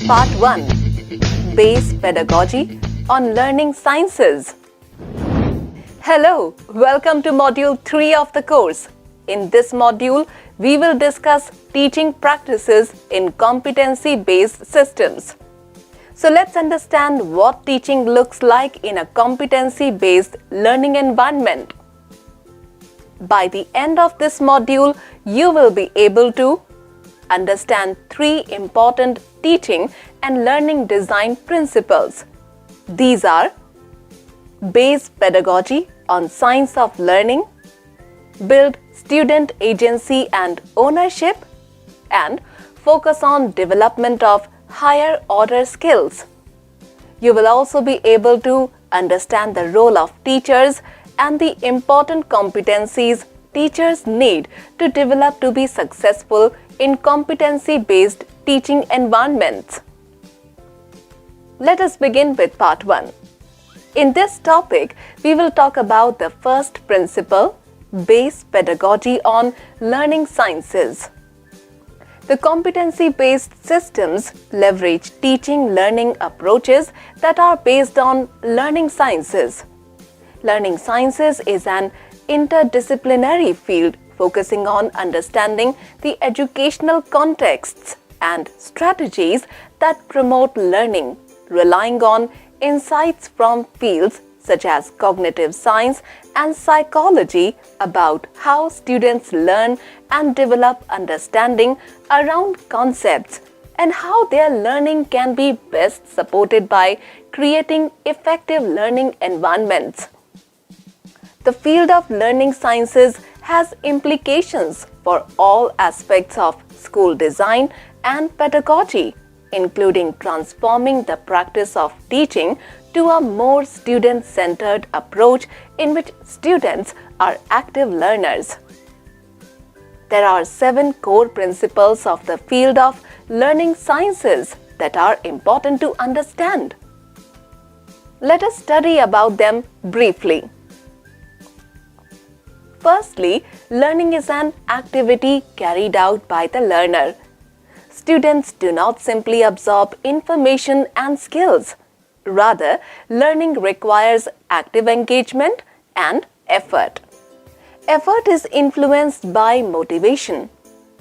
Part 1. Base Pedagogy on Learning Sciences. Hello, welcome to Module 3 of the course. In this module, we will discuss teaching practices in competency-based systems. So let's understand what teaching looks like in a competency-based learning environment. By the end of this module, you will be able to understand 3 important teaching and learning design principles. These are base pedagogy on science of learning, build student agency and ownership, and focus on development of higher order skills. You will also be able to understand the role of teachers and the important competencies teachers need to develop to be successful in competency-based teaching environments. Let us begin with Part 1. In this topic, we will talk about the first principle, base pedagogy on learning sciences. The competency-based systems leverage teaching-learning approaches that are based on learning sciences. Learning sciences is an interdisciplinary field focusing on understanding the educational contexts and strategies that promote learning, relying on insights from fields such as cognitive science and psychology about how students learn and develop understanding around concepts and how their learning can be best supported by creating effective learning environments. The field of learning sciences has implications for all aspects of school design and pedagogy, including transforming the practice of teaching to a more student-centered approach in which students are active learners. There are 7 core principles of the field of learning sciences that are important to understand. Let us study about them briefly. Firstly, learning is an activity carried out by the learner. Students do not simply absorb information and skills. Rather, learning requires active engagement and effort. Effort is influenced by motivation.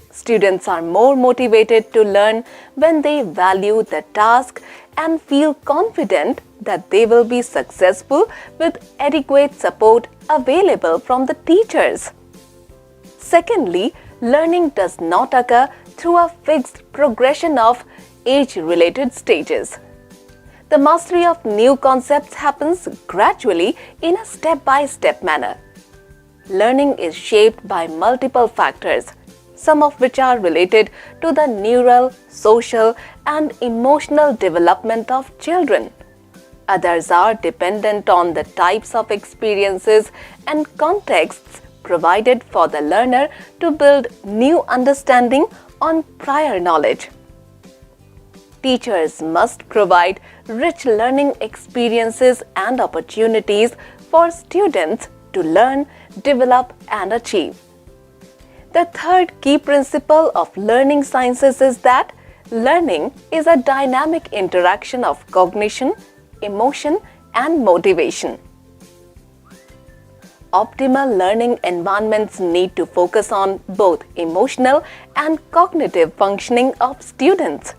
Students are more motivated to learn when they value the task and feel confident that they will be successful with adequate support available from the teachers. Secondly, learning does not occur through a fixed progression of age-related stages. The mastery of new concepts happens gradually in a step-by-step manner. Learning is shaped by multiple factors, some of which are related to the neural, social, and emotional development of children. Others are dependent on the types of experiences and contexts provided for the learner to build new understanding on prior knowledge. Teachers must provide rich learning experiences and opportunities for students to learn, develop, and achieve. The third key principle of learning sciences is that learning is a dynamic interaction of cognition, emotion, and motivation. Optimal learning environments need to focus on both emotional and cognitive functioning of students.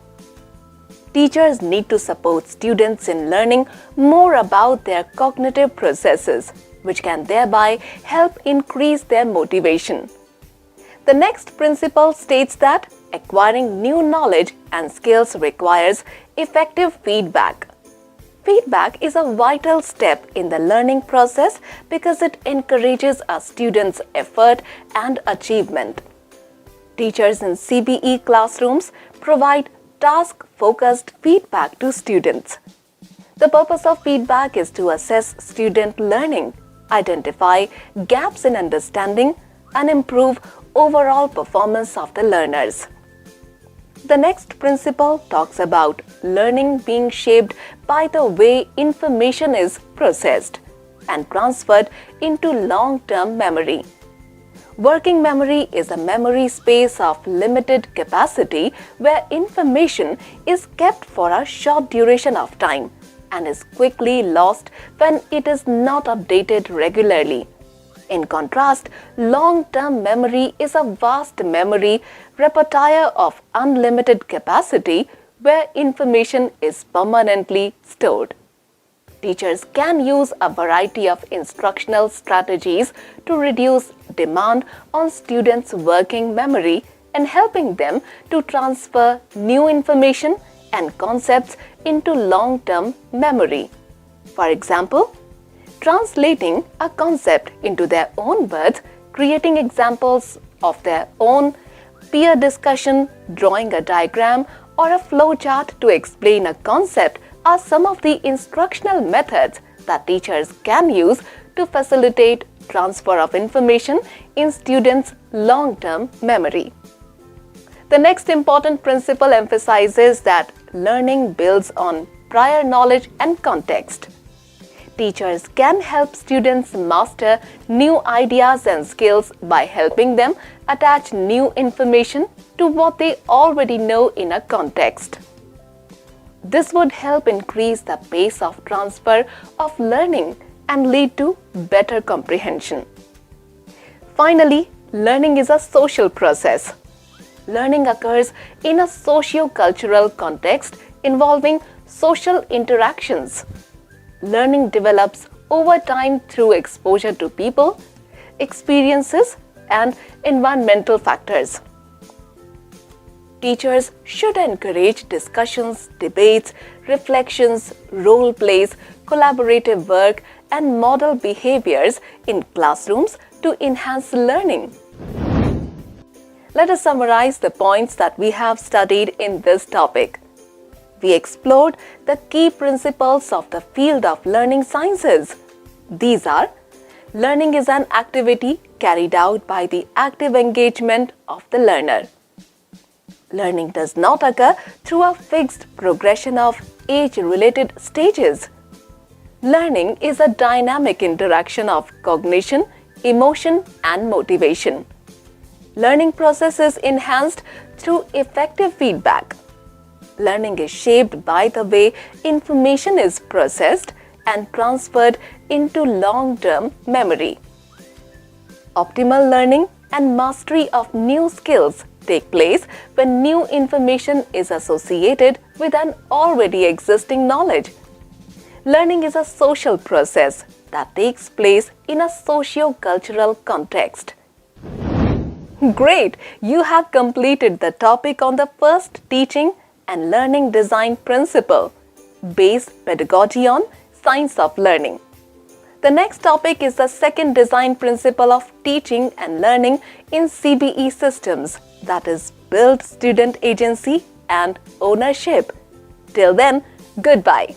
Teachers need to support students in learning more about their cognitive processes, which can thereby help increase their motivation. The next principle states that acquiring new knowledge and skills requires effective feedback. Feedback is a vital step in the learning process because it encourages a student's effort and achievement. Teachers in CBE classrooms provide task-focused feedback to students. The purpose of feedback is to assess student learning, identify gaps in understanding, and improve overall performance of the learners. The next principle talks about learning being shaped by the way information is processed and transferred into long-term memory. Working memory is a memory space of limited capacity where information is kept for a short duration of time and is quickly lost when it is not updated regularly. In contrast, long-term memory is a vast memory repertoire of unlimited capacity where information is permanently stored. Teachers can use a variety of instructional strategies to reduce demand on students' working memory and helping them to transfer new information and concepts into long-term memory. For example, translating a concept into their own words, creating examples of their own, peer discussion, drawing a diagram, or a flowchart to explain a concept are some of the instructional methods that teachers can use to facilitate transfer of information in students' long-term memory. The next important principle emphasizes that learning builds on prior knowledge and context. Teachers can help students master new ideas and skills by helping them attach new information to what they already know in a context. This would help increase the pace of transfer of learning and lead to better comprehension. Finally, learning is a social process. Learning occurs in a socio-cultural context involving social interactions. Learning develops over time through exposure to people, experiences, and environmental factors. Teachers should encourage discussions, debates, reflections, role plays, collaborative work, and model behaviors in classrooms to enhance learning. Let us summarize the points that we have studied in this topic. We explored the key principles of the field of learning sciences. These are: learning is an activity carried out by the active engagement of the learner. Learning does not occur through a fixed progression of age-related stages. Learning is a dynamic interaction of cognition, emotion, and motivation. Learning process is enhanced through effective feedback. Learning is shaped by the way information is processed and transferred into long-term memory. Optimal learning and mastery of new skills take place when new information is associated with an already existing knowledge. Learning is a social process that takes place in a socio-cultural context. Great! You have completed the topic on the first teaching and learning design principle, base pedagogy on science of learning. The next topic is the second design principle of teaching and learning in CBE systems, that is build student agency and ownership. Till then, goodbye.